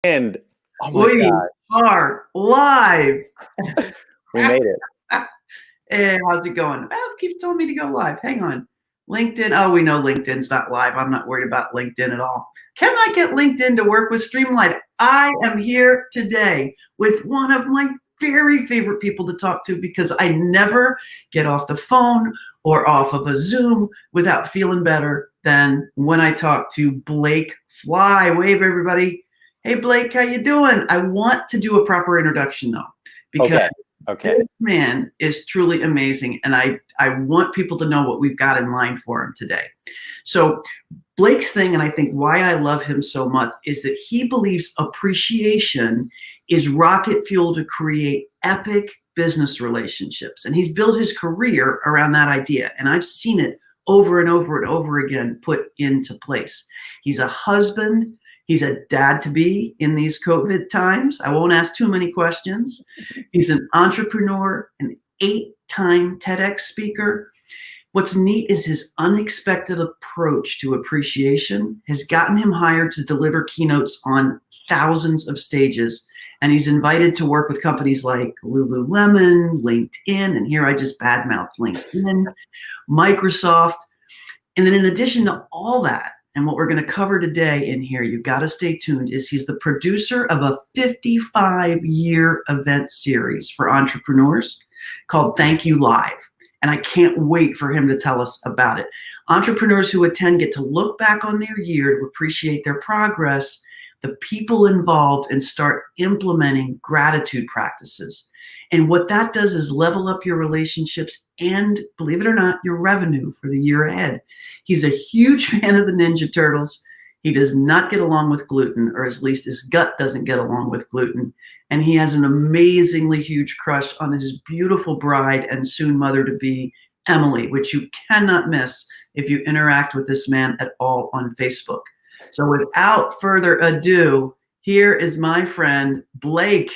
And oh my We God, are live. we made it. Hey, how's it going? Bev keeps telling me to go live. Hang on. LinkedIn. Oh, we know LinkedIn's not live. I'm not worried about LinkedIn at all. Can I get LinkedIn to work with Streamline? I am here today with one of my very favorite people to talk to because I never get off the phone or off of a Zoom without feeling better than when I talk to Blake Fly. Wave, everybody. Hey, Blake, how you doing? I want to do a proper introduction, though, because Okay. this man is truly amazing, and I want people to know what we've got in line for him today. So Blake's thing, and I think why I love him so much, is that he believes appreciation is rocket fuel to create epic business relationships. And he's built his career around that idea, and I've seen it over and over and over again put into place. He's a husband. He's a dad-to-be in these COVID times. I won't ask too many questions. He's an entrepreneur, an 8-time TEDx speaker. What's neat is his unexpected approach to appreciation has gotten him hired to deliver keynotes on thousands of stages. And he's invited to work with companies like Lululemon, LinkedIn, and here I just badmouthed LinkedIn, Microsoft. And then in addition to all that, and what we're going to cover today in here, you've got to stay tuned, is he's the producer of a 55-year event series for entrepreneurs called Thank You Live. And I can't wait for him to tell us about it. Entrepreneurs who attend get to look back on their year to appreciate their progress, the people involved, and start implementing gratitude practices. And what that does is level up your relationships and, believe it or not, your revenue for the year ahead. He's a huge fan of the Ninja Turtles. He does not get along with gluten, or at least his gut doesn't get along with gluten. And he has an amazingly huge crush on his beautiful bride and soon mother-to-be, Emily, which you cannot miss if you interact with this man at all on Facebook. So without further ado, here is my friend, Blake.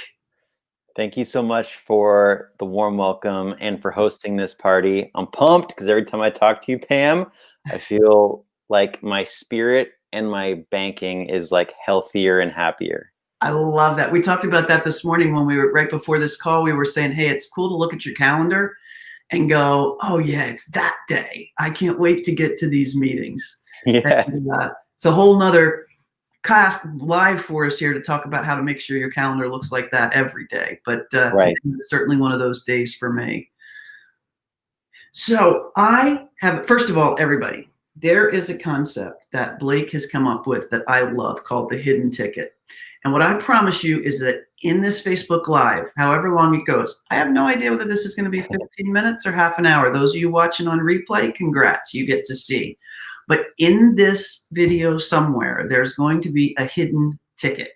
Thank you so much for the warm welcome and for hosting this party. I'm pumped because every time I talk to you, Pam, I feel like my spirit and my banking is like healthier and happier. I love that. We talked about that this morning when we were right before this call. We were saying, hey, it's cool to look at your calendar and go, oh yeah, it's that day. I can't wait to get to these meetings. Yeah. And, it's a whole nother cast live for us here to talk about how to make sure your calendar looks like that every day. But Right. it's certainly one of those days for me. So I have, first of all, everybody, there is a concept that Blake has come up with that I love called the hidden ticket. And what I promise you is that in this Facebook Live, however long it goes, I have no idea whether this is going to be 15 minutes or half an hour. Those of you watching on replay, congrats, you get to see. But in this video somewhere, there's going to be a hidden ticket.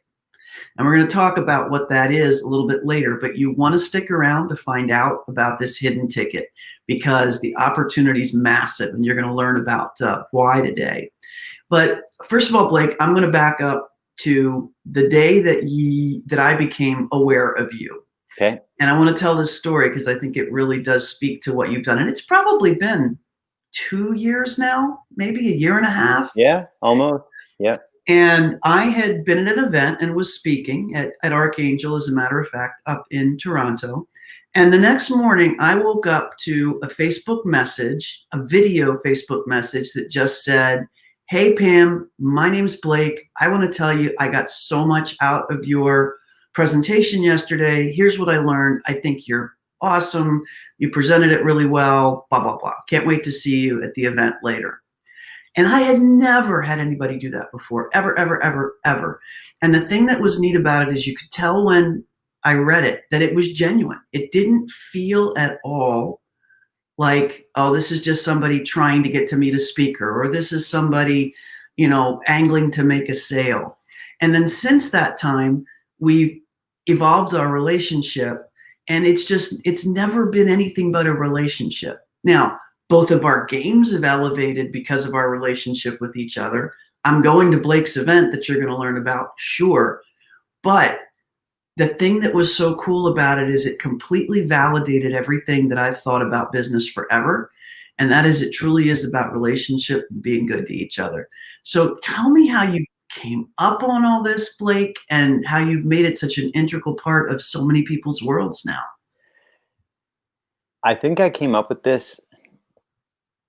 And we're going to talk about what that is a little bit later, but you want to stick around to find out about this hidden ticket because the opportunity is massive and you're going to learn about why today. But first of all, Blake, I'm going to back up to the day that I became aware of you. Okay. And I want to tell this story because I think it really does speak to what you've done. And it's probably been 2 years now, maybe a year and a half. Yeah, almost. Yeah. And I had been at an event and was speaking at Archangel, as a matter of fact, up in Toronto. And the next morning, I woke up to a Facebook message, a video Facebook message that just said, hey, Pam, my name's Blake. I want to tell you, I got so much out of your presentation yesterday. Here's what I learned. I think you're awesome. You presented it really well, blah, blah, blah. Can't wait to see you at the event later. And I had never had anybody do that before, ever, ever, ever, ever. And the thing that was neat about it is you could tell when I read it that it was genuine. It didn't feel at all like, oh, this is just somebody trying to get to meet a speaker, or this is somebody, angling to make a sale. And then since that time, we've evolved our relationship, and it's never been anything but a relationship. Now, both of our games have elevated because of our relationship with each other. I'm going to Blake's event that you're going to learn about, sure. But the thing that was so cool about it is it completely validated everything that I've thought about business forever. And that is, it truly is about relationship and being good to each other. So tell me how you came up on all this, Blake, and how you've made it such an integral part of so many people's worlds now. I think I came up with this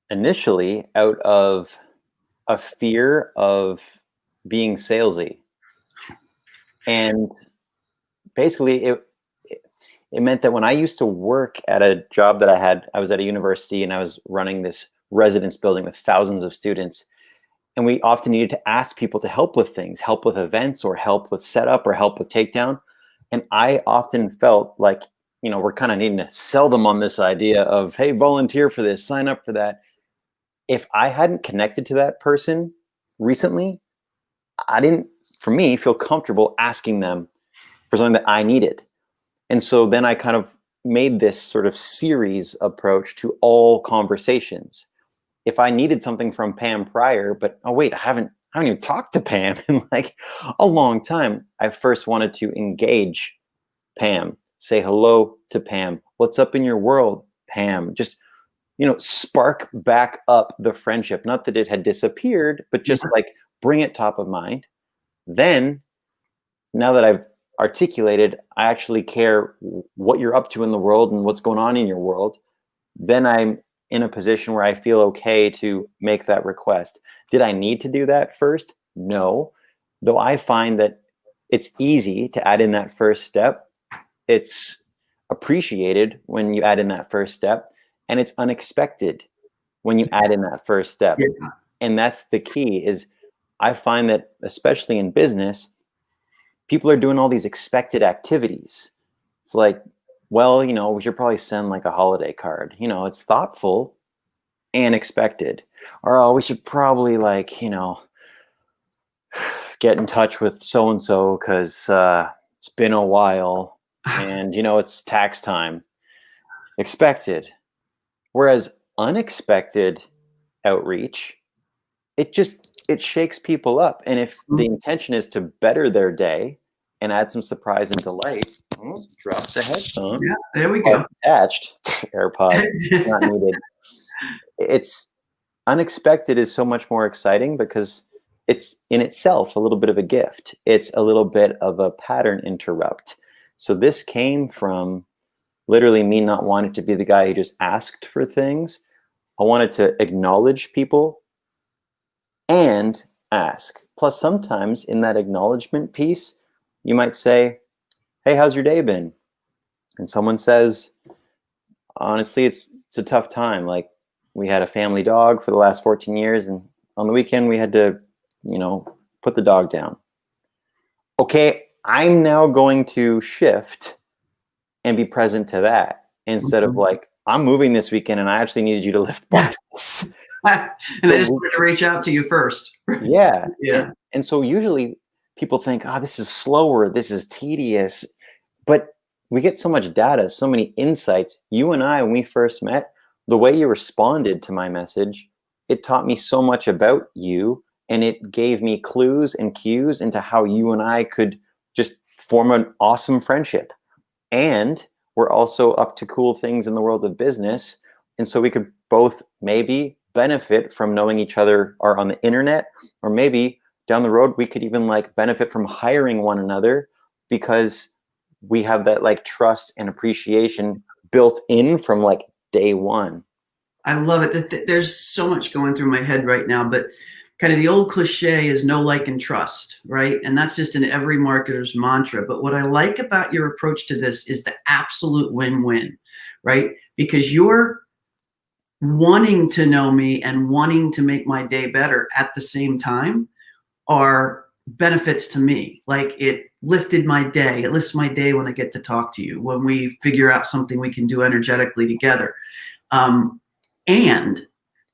initially out of a fear of being salesy. And basically it meant that when I used to work at a job that I was at a university and I was running this residence building with thousands of students. And we often needed to ask people to help with things, help with events or help with setup or help with takedown. And I often felt like, we're kind of needing to sell them on this idea of, hey, volunteer for this, sign up for that. If I hadn't connected to that person recently, I didn't, for me, feel comfortable asking them for something that I needed. And so then I kind of made this sort of series approach to all conversations. If I needed something from Pam prior, but oh wait, I haven't even talked to Pam in like a long time. I first wanted to engage Pam, say hello to Pam. What's up in your world, Pam? Just, spark back up the friendship. Not that it had disappeared, but just like bring it top of mind. Then, now that I've articulated, I actually care what you're up to in the world and what's going on in your world. Then I'm in a position where I feel okay to make that request. Did I need to do that first? No. Though I find that it's easy to add in that first step. It's appreciated when you add in that first step, and it's unexpected when you add in that first step. Yeah. And that's the key. Is I find that especially in business, people are doing all these expected activities. It's like, well, we should probably send like a holiday card. It's thoughtful and expected. Or, oh, we should probably like, get in touch with so-and-so because it's been a while and, it's tax time. Expected. Whereas unexpected outreach, it shakes people up. And if the intention is to better their day and add some surprise and delight, drop the headphone. Yeah, there we go. Attached AirPod, not needed. It's unexpected is so much more exciting because it's in itself a little bit of a gift. It's a little bit of a pattern interrupt. So this came from literally me not wanting to be the guy who just asked for things. I wanted to acknowledge people and ask. Plus, sometimes in that acknowledgement piece, you might say, hey, how's your day been? And someone says, honestly, it's a tough time. Like, we had a family dog for the last 14 years, and on the weekend we had to, put the dog down. Okay, I'm now going to shift and be present to that instead of like, I'm moving this weekend and I actually needed you to lift boxes. And I just wanted to reach out to you first. Yeah. Yeah. And so usually people think, this is slower, this is tedious. But we get so much data, so many insights. You and I, when we first met, the way you responded to my message, it taught me so much about you, and it gave me clues and cues into how you and I could just form an awesome friendship. And we're also up to cool things in the world of business. And so we could both maybe benefit from knowing each other or on the internet, or maybe down the road, we could even like benefit from hiring one another because we have that like trust and appreciation built in from like day one. I love it. There's so much going through my head right now, but kind of the old cliche is know, like, and trust, right? And that's just in every marketer's mantra. But what I like about your approach to this is the absolute win-win, right? Because you're wanting to know me and wanting to make my day better at the same time are benefits to me. Like, it lifted my day. It lifts my day when I get to talk to you, when we figure out something we can do energetically together. And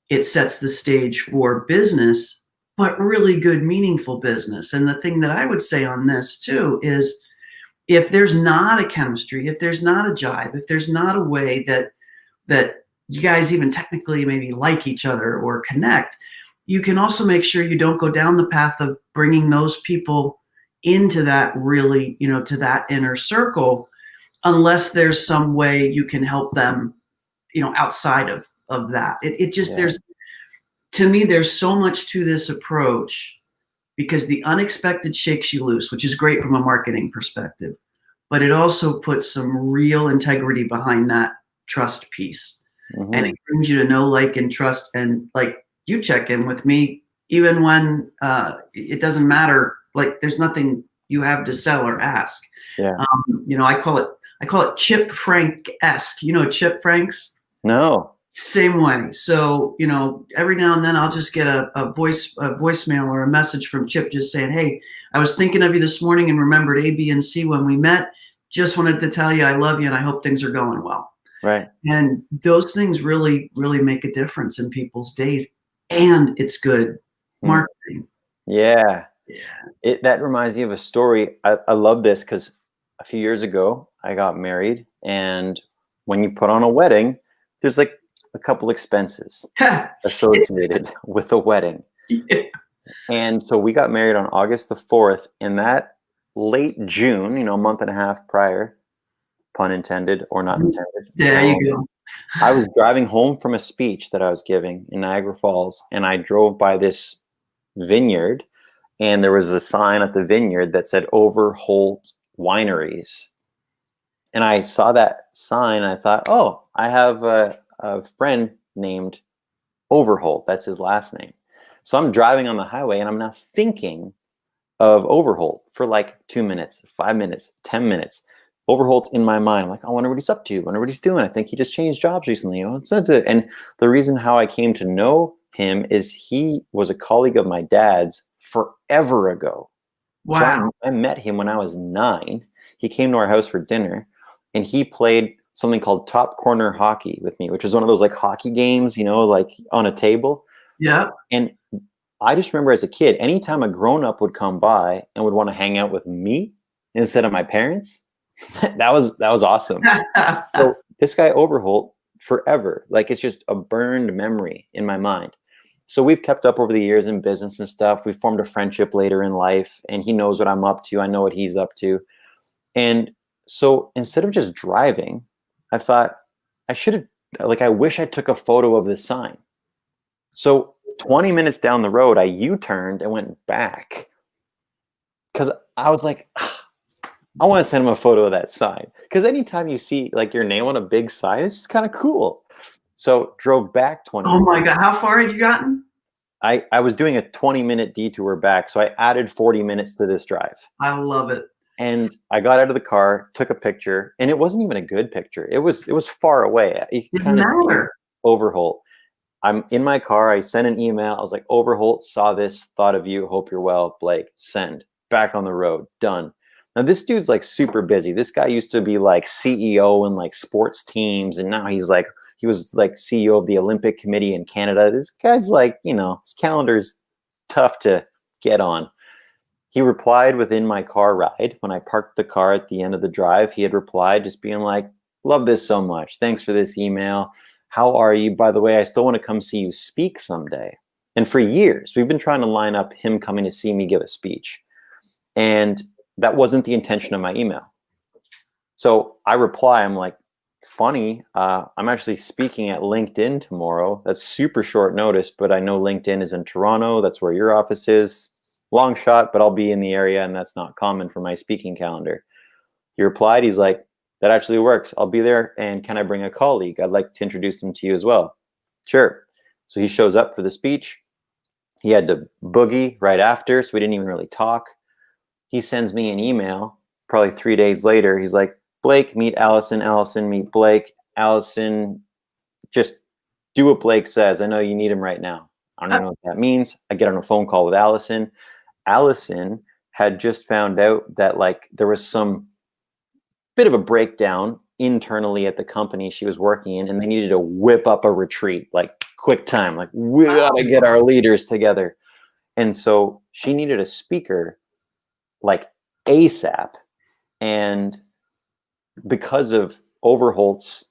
it sets the stage for business, but really good, meaningful business. And the thing that I would say on this too is, if there's not a chemistry, if there's not a jive, if there's not a way that you guys even technically maybe like each other or connect, you can also make sure you don't go down the path of bringing those people into that really, to that inner circle, unless there's some way you can help them, outside of that. It just, there's, to me, there's so much to this approach because the unexpected shakes you loose, which is great from a marketing perspective, but it also puts some real integrity behind that trust piece. And it brings you to know, like, and trust. And like, you check in with me even when it doesn't matter. Like, there's nothing you have to sell or ask. Yeah. I call it Chip Frank-esque. You know Chip Franks? No. Same way. So, every now and then I'll just get a voicemail or a message from Chip just saying, "Hey, I was thinking of you this morning and remembered A, B, and C when we met. Just wanted to tell you I love you and I hope things are going well." Right. And those things really, really make a difference in people's days. And it's good marketing. Yeah. Yeah. That reminds me of a story. I love this because a few years ago I got married, and when you put on a wedding, there's like a couple expenses associated with the wedding. Yeah. And so we got married on August the 4th, and that late June, a month and a half prior, pun intended or not intended. There you go. I was driving home from a speech that I was giving in Niagara Falls, and I drove by this vineyard, and there was a sign at the vineyard that said Overholt Wineries. And I saw that sign, and I thought, oh, I have a friend named Overholt. That's his last name. So I'm driving on the highway, and I'm now thinking of Overholt for like 2 minutes, 5 minutes, 10 minutes. Overholt's in my mind. I'm like, I wonder what he's up to. I wonder what he's doing. I think he just changed jobs recently. And the reason how I came to know him is he was a colleague of my dad's forever ago. Wow. So I met him when I was 9. He came to our house for dinner, and he played something called top corner hockey with me, which was one of those like hockey games, like on a table. Yeah. And I just remember as a kid, anytime a grown up would come by and would want to hang out with me instead of my parents, that was awesome. So this guy Overholt, forever, like, it's just a burned memory in my mind. So we've kept up over the years in business and stuff. We formed a friendship later in life, and he knows what I'm up to. I know what he's up to. And so instead of just driving, I thought I wish I took a photo of this sign. So 20 minutes down the road, I U-turned and went back because I was like, I want to send him a photo of that sign. Because anytime you see like your name on a big sign, it's just kind of cool. So drove back 20 Oh minutes. my God. How far had you gotten? I was doing a 20-minute detour back. So I added 40 minutes to this drive. I love it. And I got out of the car, took a picture, and it wasn't even a good picture. It was far away. You Didn't matter. Overholt. I'm in my car. I sent an email. I was like, Overholt, saw this, thought of you, hope you're well, Blake. Send. Back on the road. Done. Now this dude's like super busy. This guy used to be like CEO in like sports teams, and now he was like CEO of the Olympic Committee in Canada. This guy's like, his calendar's tough to get on. He replied within my car ride. When I parked the car at the end of the drive, he had replied just being like, love this so much. Thanks for this email. How are you? By the way, I still want to come see you speak someday. And for years, we've been trying to line up him coming to see me give a speech. And that wasn't the intention of my email. So I reply, I'm like, funny, I'm actually speaking at LinkedIn tomorrow. That's super short notice, but I know LinkedIn is in Toronto. That's where your office is. Long shot, but I'll be in the area, and that's not common for my speaking calendar. He replied, he's like, that actually works. I'll be there, and can I bring a colleague? I'd like to introduce them to you as well. Sure. So he shows up for the speech. He had to boogie right after, so we didn't even really talk. He sends me an email probably 3 days later. He's like, Blake, meet Allison. Allison, meet Blake. Allison, just do what Blake says. I know you need him right now. I don't even know what that means. I get on a phone call with Allison. Allison had just found out that like there was some bit of a breakdown internally at the company she was working in, and they needed to whip up a retreat, like quick time, like we gotta get our leaders together. And so she needed a speaker like ASAP. And because of Overholt's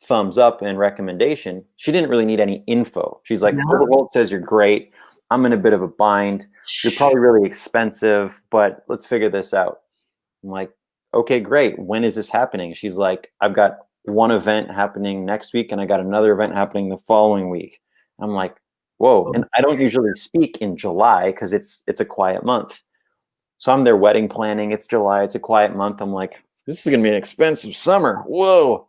thumbs up and recommendation, she didn't really need any info. She's like, Overholt says you're great. I'm in a bit of a bind. You're probably really expensive, but let's figure this out. I'm like, okay, great. When is this happening? She's like, I've got one event happening next week, and I got another event happening the following week. I'm like, Whoa. And I don't usually speak in July because it's a quiet month. So I'm there wedding planning. It's July. It's a quiet month. I'm like, this is going to be an expensive summer. Whoa.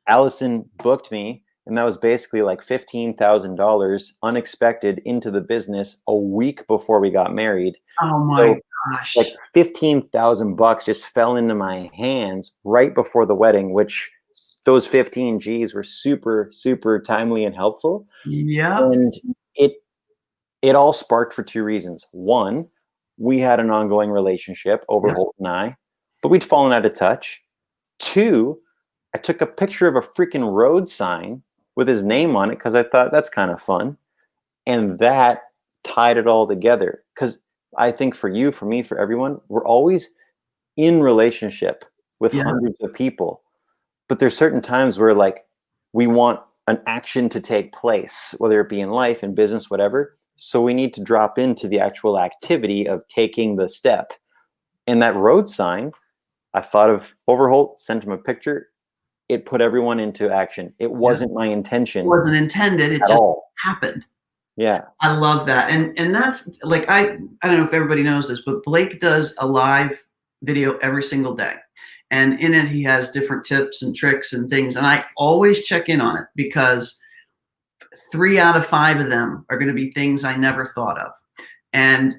Allison booked me, and that was basically like $15,000 unexpected into the business a week before we got married. Oh my So gosh. like 15,000 bucks just fell into my hands right before the wedding, which those 15 G's were super, super timely and helpful. Yep. And it it all sparked for two reasons. One, we had an ongoing relationship, Yep. Overholt and I, but we'd fallen out of touch. Two, I took a picture of a freaking road sign with his name on it because I thought that's kind of fun. And that tied it all together. Because I think for you, for me, for everyone, we're always in relationship with Yeah. hundreds of people. But there's certain times where like we want an action to take place, whether it be in life, in business, whatever. So we need to drop into the actual activity of taking the step. And that road sign, I thought of Overholt, sent him a picture. It put everyone into action. It Yeah. wasn't my It intention wasn't intended. It at just all. happened. Yeah. I love that. And that's like, I don't know if everybody knows this, but Blake does a live video every single day. And in it, he has different tips and tricks and things. And I always check in on it because 3 out of 5 of them are going to be things I never thought of. And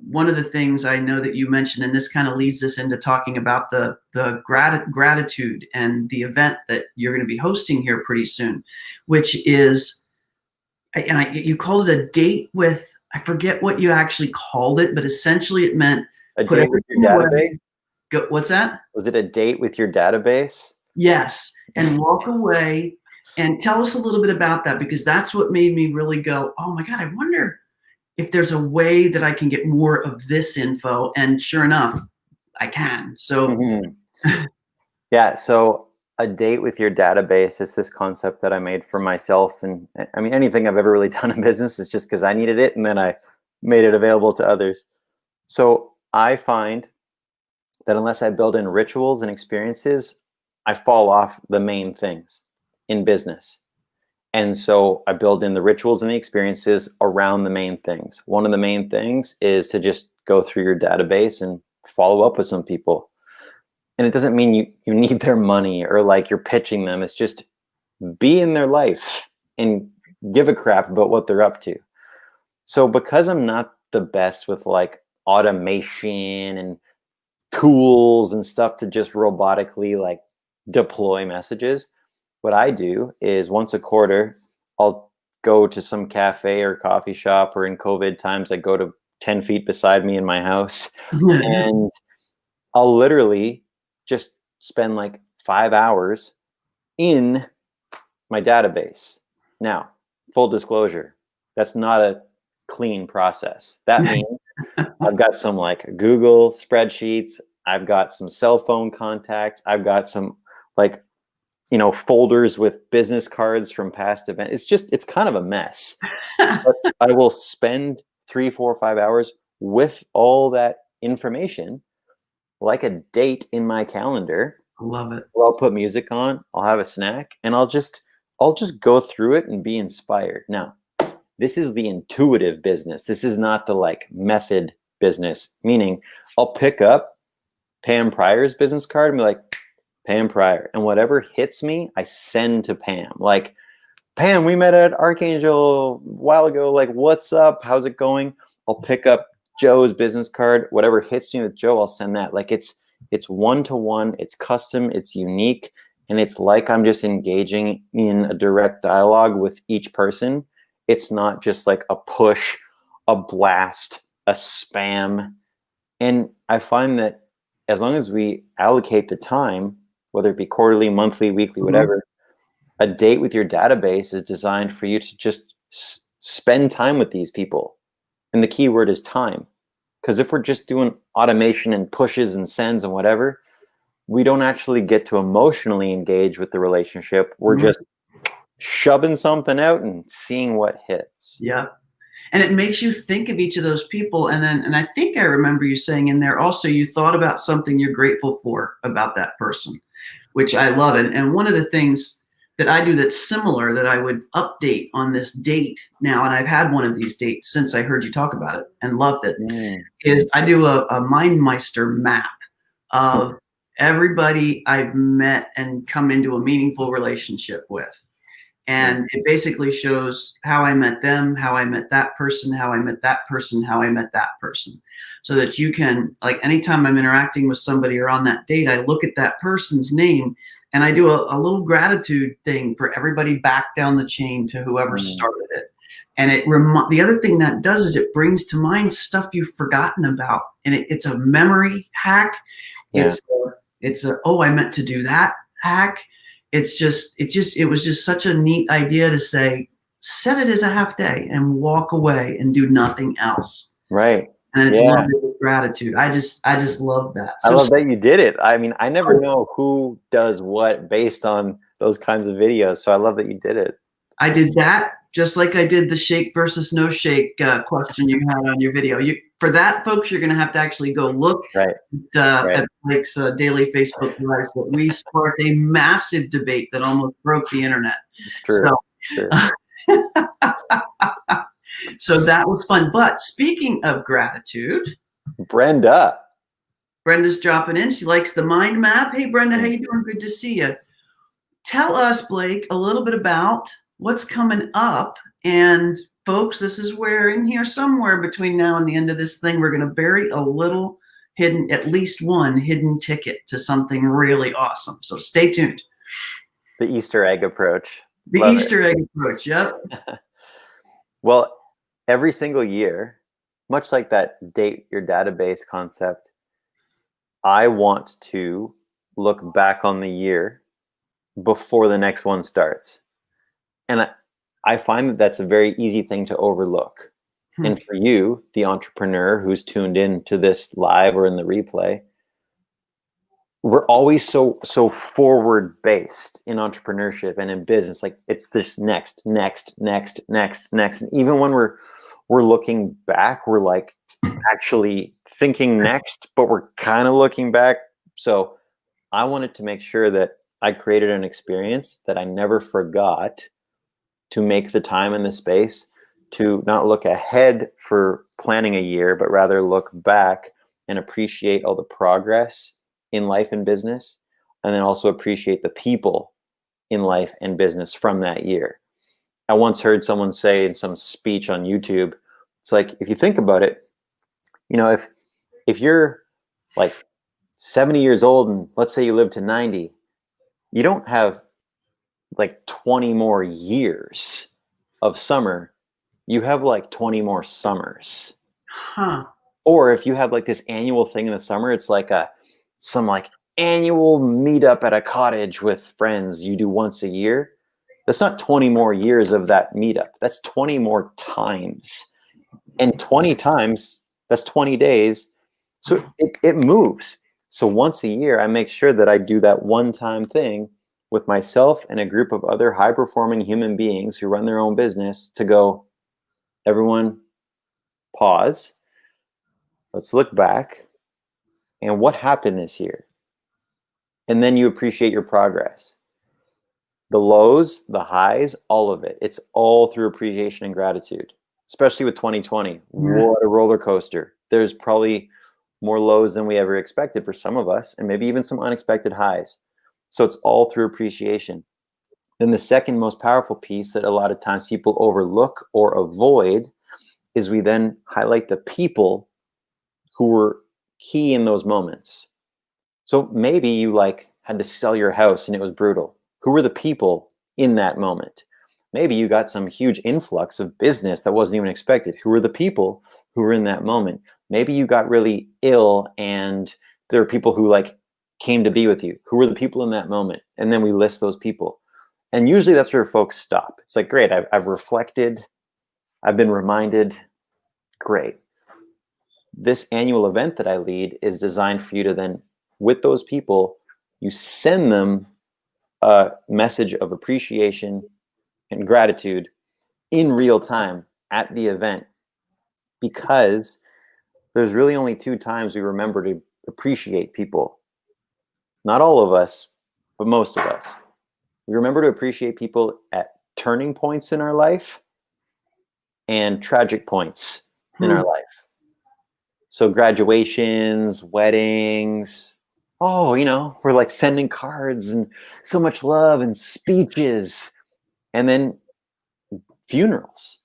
one of the things I know that you mentioned, and this kind of leads us into talking about the gratitude and the event that you're going to be hosting here pretty soon, which is, and you called it a date with, I forget what you actually called it, but essentially it meant A put date with your everything away. database? What's that? Was it a date with your database? Yes, and walk away and tell us a little bit about that, because that's what made me really go, oh my God, I wonder if there's a way that I can get more of this info. And sure enough, I can. So Mhm. Yeah. So a date with your database is this concept that I made for myself. And I mean, anything I've ever really done in business is just because I needed it. And then I made it available to others. So I find that unless I build in rituals and experiences, I fall off the main things in business. And so I build in the rituals and the experiences around the main things. One of the main things is to just go through your database and follow up with some people. And it doesn't mean you need their money or like you're pitching them. It's just be in their life and give a crap about what they're up to. So because I'm not the best with like automation and tools and stuff to just robotically like deploy messages, what I do is once a quarter, I'll go to some cafe or coffee shop, or in COVID times, I go to 10 feet beside me in my house, and I'll literally just spend like 5 hours in my database. Now, full disclosure, that's not a clean process. That means I've got some like Google spreadsheets. I've got some cell phone contacts. I've got some like, folders with business cards from past events. It's kind of a mess. But I will spend 3, 4, 5 hours with all that information, like a date in my calendar. I love it. I'll put music on, I'll have a snack, and I'll just go through it and be inspired. Now, this is the intuitive business. This is not the like method business, meaning I'll pick up Pam Pryor's business card and be like, Pam Pryor. And whatever hits me, I send to Pam. Like, Pam, we met at Archangel a while ago. Like, what's up? How's it going? I'll pick up Joe's business card. Whatever hits me with Joe, I'll send that. Like, it's one-to-one, it's custom, it's unique, and it's like I'm just engaging in a direct dialogue with each person. It's not just like a push, a blast, a spam. And I find that as long as we allocate the time, whether it be quarterly, monthly, weekly, whatever, a date with your database is designed for you to just spend time with these people. And the key word is time. Because if we're just doing automation and pushes and sends and whatever, we don't actually get to emotionally engage with the relationship. We're just shoving something out and seeing what hits. Yeah. And it makes you think of each of those people. And I think I remember you saying in there also, you thought about something you're grateful for about that person, which I love. And one of the things that I do that's similar that I would update on this date now, and I've had one of these dates since I heard you talk about it and loved it, Mm. is I do a Mindmeister map of everybody I've met and come into a meaningful relationship with. And it basically shows how I met them, how I met that person, how I met that person, how I met that person. So that you can, like, anytime I'm interacting with somebody or on that date, I look at that person's name and I do a little gratitude thing for everybody back down the chain to whoever started it. And the other thing that does is it brings to mind stuff you've forgotten about. And it's a memory hack. Yeah. It's a, oh, I meant to do that hack. It was just such a neat idea to say, set it as a half day and walk away and do nothing else. Right. And it's Yeah. loaded with gratitude. I just love that. I love that you did it. I mean, I never know who does what based on those kinds of videos. So I love that you did it. I did that just like I did the shake versus no shake question you had on your video. For that, folks, you're going to have to actually go look at Blake's daily Facebook Lives. But we sparked a massive debate that almost broke the internet. It's true. So, so that was fun. But speaking of gratitude, Brenda's dropping in. She likes the mind map. Hey, Brenda, how you doing? Good to see you. Tell us, Blake, a little bit about what's coming up. And folks, this is where in here somewhere between now and the end of this thing, we're going to bury a little hidden, at least one hidden ticket to something really awesome. So stay tuned. The Easter egg approach. The Easter egg approach, yep. Well, every single year, much like that date your database concept, I want to look back on the year before the next one starts. And I find that that's a very easy thing to overlook. And for you, the entrepreneur who's tuned in to this live or in the replay, we're always so forward based in entrepreneurship and in business. Like it's this next. And even when we're looking back, we're like actually thinking next, but we're kind of looking back. So I wanted to make sure that I created an experience that I never forgot to make the time and the space to not look ahead for planning a year, but rather look back and appreciate all the progress in life and business, and then also appreciate the people in life and business from that year. I once heard someone say in some speech on YouTube, it's like, if you think about it, you know, if you're like 70 years old and let's say you live to 90, you don't have like 20 more years of summer. You have like 20 more summers. Or if you have like this annual thing in the summer, it's like some like annual meetup at a cottage with friends you do once a year. That's not 20 more years of that meetup. That's 20 more times. And 20 times, that's 20 days. So it moves. So once a year, I make sure that I do that one-time thing with myself and a group of other high-performing human beings who run their own business to go, everyone, pause. Let's look back. And what happened this year? And then you appreciate your progress. The lows, the highs, all of it. It's all through appreciation and gratitude, especially with 2020. What a roller coaster. There's probably more lows than we ever expected for some of us, and maybe even some unexpected highs. So it's all through appreciation. Then the second most powerful piece that a lot of times people overlook or avoid is we then highlight the people who were key in those moments. So maybe you like had to sell your house and it was brutal. Who were the people in that moment? Maybe you got some huge influx of business that wasn't even expected. Who were the people who were in that moment? Maybe you got really ill and there are people who like came to be with you. Who were the people in that moment? And then we list those people. And usually that's where folks stop. It's like, great, I've reflected. I've been reminded. Great. This annual event that I lead is designed for you to then, with those people, you send them a message of appreciation and gratitude in real time at the event, because there's really only 2 times we remember to appreciate people. Not all of us, but most of us. We remember to appreciate people at turning points in our life and tragic points in our life. So graduations, weddings, oh, we're like sending cards and so much love and speeches, and then funerals.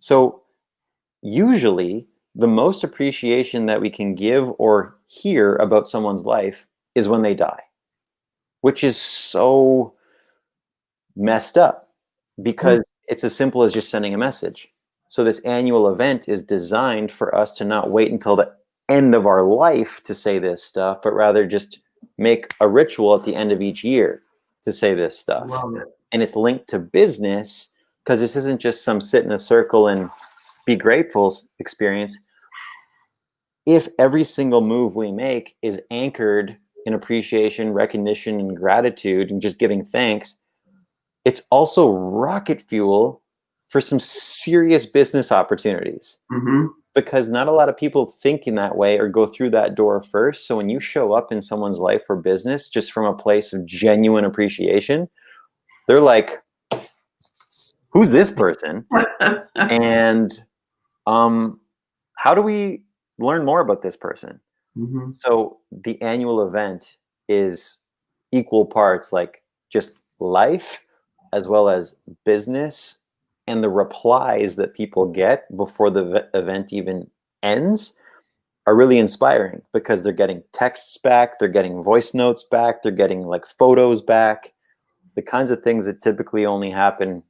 So usually the most appreciation that we can give or hear about someone's life is when they die, which is so messed up because it's as simple as just sending a message. So this annual event is designed for us to not wait until the end of our life to say this stuff, but rather just make a ritual at the end of each year to say this stuff. Love it. And it's linked to business because this isn't just some sit in a circle and be grateful experience. If every single move we make is anchored in appreciation, recognition, and gratitude, and just giving thanks, it's also rocket fuel for some serious business opportunities. Because not a lot of people think in that way or go through that door first. So when you show up in someone's life for business just from a place of genuine appreciation, they're like, who's this person? And how do we learn more about this person? So the annual event is equal parts like just life as well as business, and the replies that people get before the event even ends are really inspiring because they're getting texts back, they're getting voice notes back, they're getting like photos back, the kinds of things that typically only happen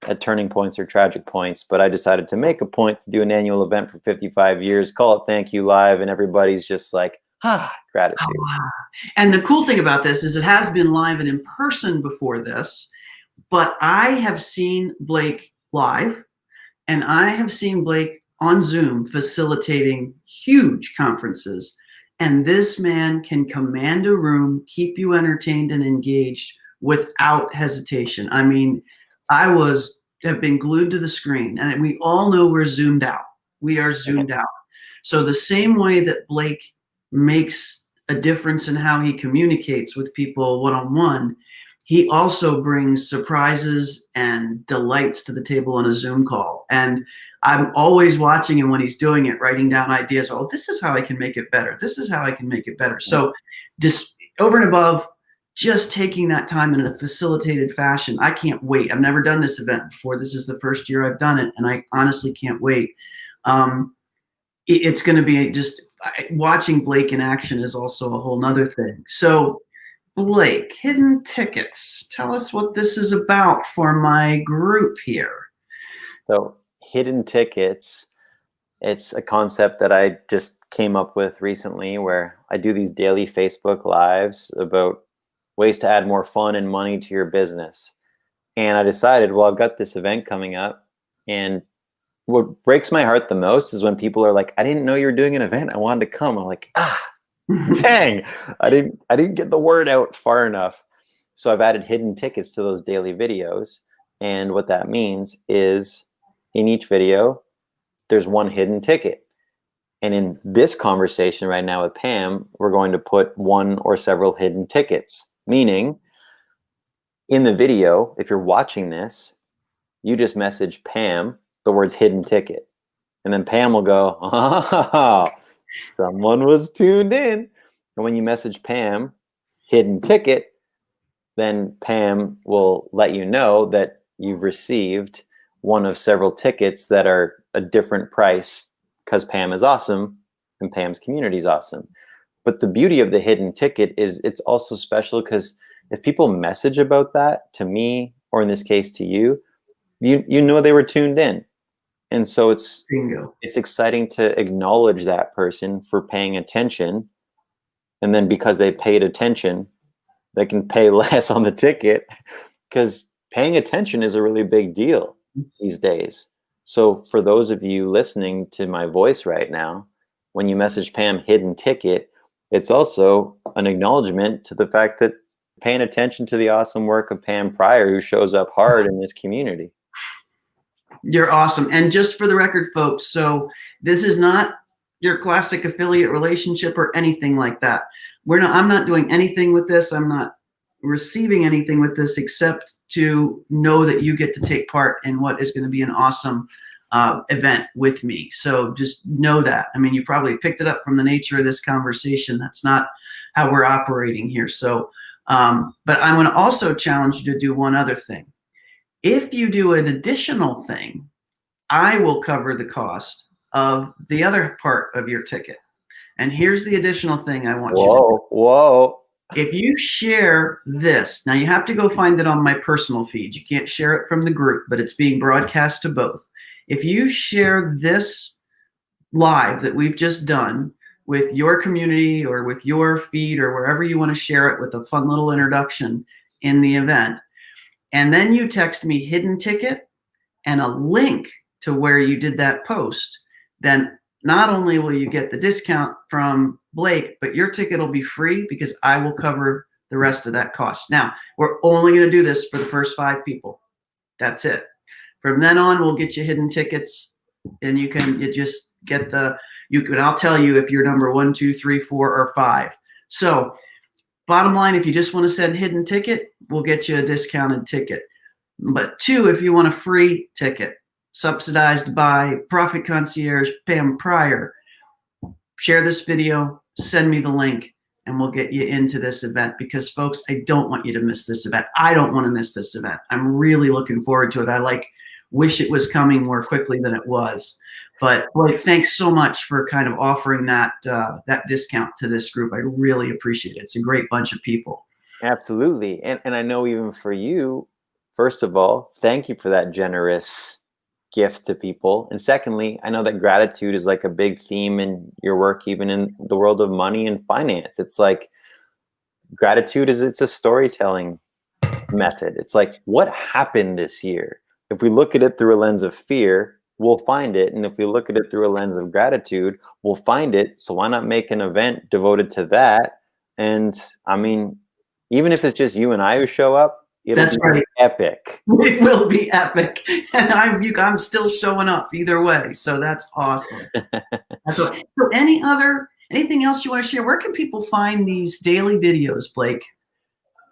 at turning points or tragic points. But I decided to make a point to do an annual event for 55 years, call it Thank You Live, and everybody's just like, gratitude. And the cool thing about this is it has been live and in person before this, but I have seen Blake live, and I have seen Blake on Zoom facilitating huge conferences. And this man can command a room, keep you entertained and engaged without hesitation. I mean, I have been glued to the screen, and we all know we're zoomed out. We are zoomed out. So the same way that Blake makes a difference in how he communicates with people one-on-one, he also brings surprises and delights to the table on a Zoom call. And I'm always watching him when he's doing it, writing down ideas. Oh, this is how I can make it better. This is how I can make it better. So just over and above just taking that time in a facilitated fashion, I can't wait. I've never done this event before. This is the first year I've done it, and I honestly can't wait. It's going to be just watching Blake in action is also a whole nother thing. So Blake, Hidden Tickets. Tell us what this is about for my group here. So Hidden Tickets, it's a concept that I just came up with recently where I do these daily Facebook Lives about ways to add more fun and money to your business. And I decided, well, I've got this event coming up, and what breaks my heart the most is when people are like, I didn't know you were doing an event. I wanted to come. I'm like, dang, I didn't get the word out far enough. So I've added hidden tickets to those daily videos. And what that means is in each video, there's one hidden ticket. And in this conversation right now with Pam, we're going to put one or several hidden tickets, meaning in the video, if you're watching this, you just message Pam the words hidden ticket. And then Pam will go, someone was tuned in. And when you message Pam hidden ticket, then Pam will let you know that you've received one of several tickets that are a different price because Pam is awesome and Pam's community is awesome. But the beauty of the hidden ticket is it's also special because if people message about that to me, or in this case to you, you know they were tuned in. And so it's exciting to acknowledge that person for paying attention. And then because they paid attention, they can pay less on the ticket because paying attention is a really big deal these days. So for those of you listening to my voice right now, when you message Pam hidden ticket, it's also an acknowledgement to the fact that paying attention to the awesome work of Pam Pryor, who shows up hard in this community. You're awesome. And just for the record, folks, so this is not your classic affiliate relationship or anything like that. I'm not doing anything with this. I'm not receiving anything with this except to know that you get to take part in what is going to be an awesome event with me. So just know that. I mean, you probably picked it up from the nature of this conversation. That's not how we're operating here. So, but I'm going to also challenge you to do one other thing. If you do an additional thing, I will cover the cost of the other part of your ticket. And here's the additional thing I want you to do. Whoa. If you share this, now you have to go find it on my personal feed. You can't share it from the group, but it's being broadcast to both. If you share this live that we've just done with your community or with your feed or wherever you want to share it with a fun little introduction in the event, and then you text me hidden ticket and a link to where you did that post, then not only will you get the discount from Blake, but your ticket will be free because I will cover the rest of that cost. Now, we're only going to do this for the first 5 people. That's it. From then on, we'll get you hidden tickets, and you just get I'll tell you if you're number 1, 2, 3, 4, or 5. So bottom line, if you just want to send hidden ticket, we'll get you a discounted ticket. But 2, if you want a free ticket, subsidized by Profit Concierge Pam Pryor, share this video, send me the link, and we'll get you into this event because, folks, I don't want you to miss this event. I don't want to miss this event. I'm really looking forward to it. I wish it was coming more quickly than it was. But Blake, thanks so much for kind of offering that discount to this group. I really appreciate it. It's a great bunch of people. Absolutely. And I know even for you, first of all, thank you for that generous gift to people. And secondly, I know that gratitude is like a big theme in your work, even in the world of money and finance. It's like gratitude it's a storytelling method. It's like, what happened this year? If we look at it through a lens of fear, we'll find it. And if we look at it through a lens of gratitude, we'll find it. So why not make an event devoted to that? And I mean, even if it's just you and I who show up, That's right. Epic. It will be epic. And I'm still showing up either way. So that's awesome. So anything else you want to share? Where can people find these daily videos, Blake?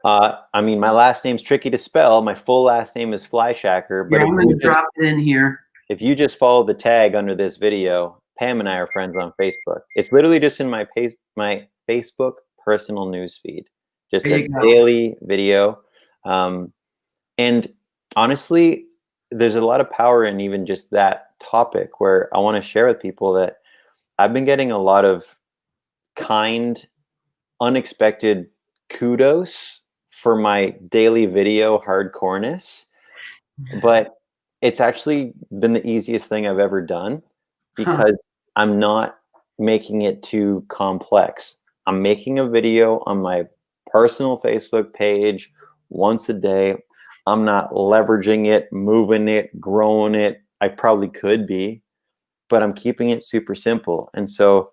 I mean, my last name's tricky to spell. My full last name is Fleishacker. But I'm going to drop it in here. If you just follow the tag under this video, Pam and I are friends on Facebook. It's literally just in my Facebook personal news feed. Just a daily video. And honestly, there's a lot of power in even just that topic where I want to share with people that I've been getting a lot of kind, unexpected kudos for my daily video hardcoreness, but it's actually been the easiest thing I've ever done because I'm not making it too complex. I'm making a video on my personal Facebook page once a day. I'm not leveraging it, moving it, growing it. I probably could be, but I'm keeping it super simple. And so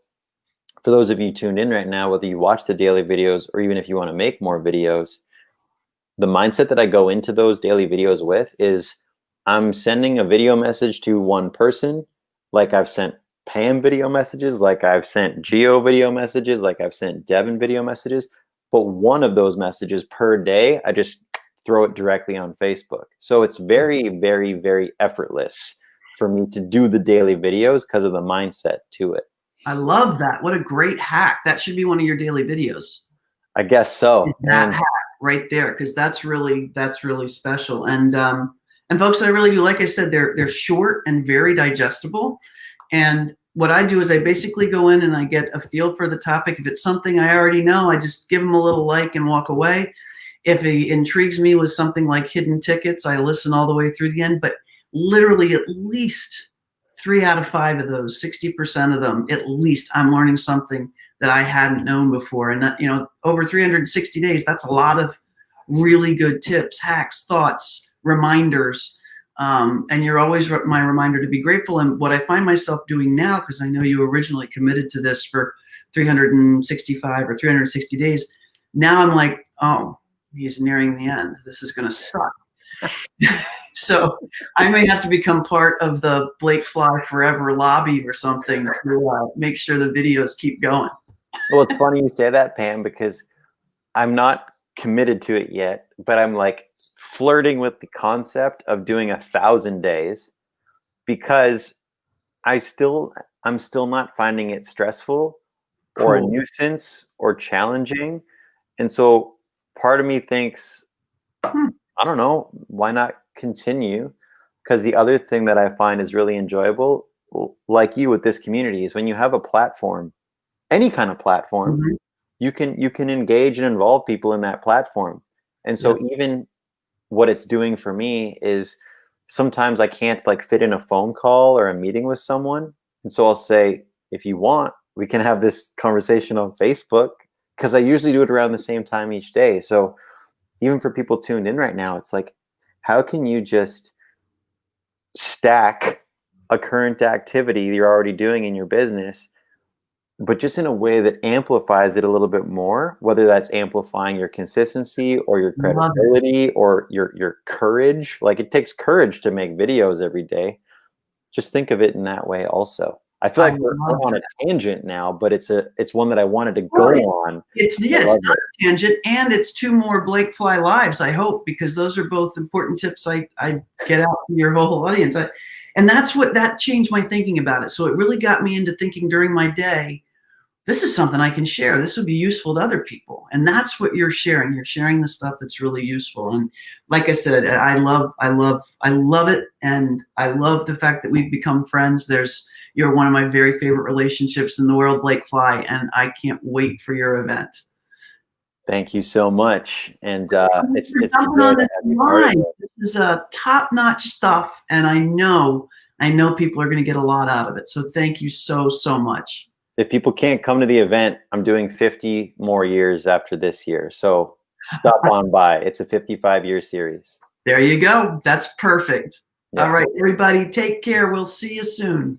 for those of you tuned in right now, whether you watch the daily videos or even if you want to make more videos, the mindset that I go into those daily videos with is I'm sending a video message to one person, like I've sent Pam video messages, like I've sent Geo video messages, like I've sent Devin video messages. But one of those messages per day, I just throw it directly on Facebook. So it's very, very, very effortless for me to do the daily videos because of the mindset to it. I love that. What a great hack. That should be one of your daily videos. I guess so. That hack right there, because that's really special. And folks, I really do, like I said, they're short and very digestible. And what I do is I basically go in and I get a feel for the topic. If it's something I already know, I just give them a little like and walk away. If it intrigues me with something like hidden tickets, I listen all the way through the end. But literally at least 3 out of 5 of those, 60% of them, at least I'm learning something that I hadn't known before. And that, over 360 days, that's a lot of really good tips, hacks, thoughts, reminders. And you're always my reminder to be grateful. And what I find myself doing now, because I know you originally committed to this for 365 or 360 days, now I'm like, oh, he's nearing the end. This is going to suck. So I may have to become part of the Blake Fly Forever lobby or something to make sure the videos keep going. Well, it's funny you say that, Pam, because I'm not committed to it yet, but I'm like flirting with the concept of doing 1,000 days because I'm still not finding it stressful or a Cool. nuisance or challenging. And so part of me thinks, Hmm. I don't know, why not continue? Because the other thing that I find is really enjoyable, like you with this community, is when you have a platform, any kind of platform, Mhm. you can engage and involve people in that platform. And so Yep. even what it's doing for me is sometimes I can't like fit in a phone call or a meeting with someone. And so I'll say, if you want, we can have this conversation on Facebook because I usually do it around the same time each day. So even for people tuned in right now, it's like, how can you just stack a current activity you're already doing in your business, but just in a way that amplifies it a little bit more, whether that's amplifying your consistency or your Love it. credibility or your courage. Like it takes courage to make videos every day. Just think of it in that way also. I feel I like we're love on a it. tangent now, but it's one that I wanted to Well, go on. I yeah, it's love not it. a tangent, and it's two more Blake Fly lives, I hope, because those are both important tips I get out to your whole audience. And that's what that changed my thinking about it. So it really got me into thinking during my day, this is something I can share. This would be useful to other people. And that's what you're sharing. You're sharing the stuff that's really useful. And like I said, I love it. And I love the fact that we've become friends. You're one of my very favorite relationships in the world, Blake Fly, and I can't wait for your event. Thank you so much. And For it's a jumping joy on to this have you part of line. it. This is top-notch stuff, and I know people are going to get a lot out of it. So thank you so, so much. If people can't come to the event, I'm doing 50 more years after this year. So stop on by. It's a 55-year series. There you go. That's perfect. All Yeah. right, everybody, take care. We'll see you soon.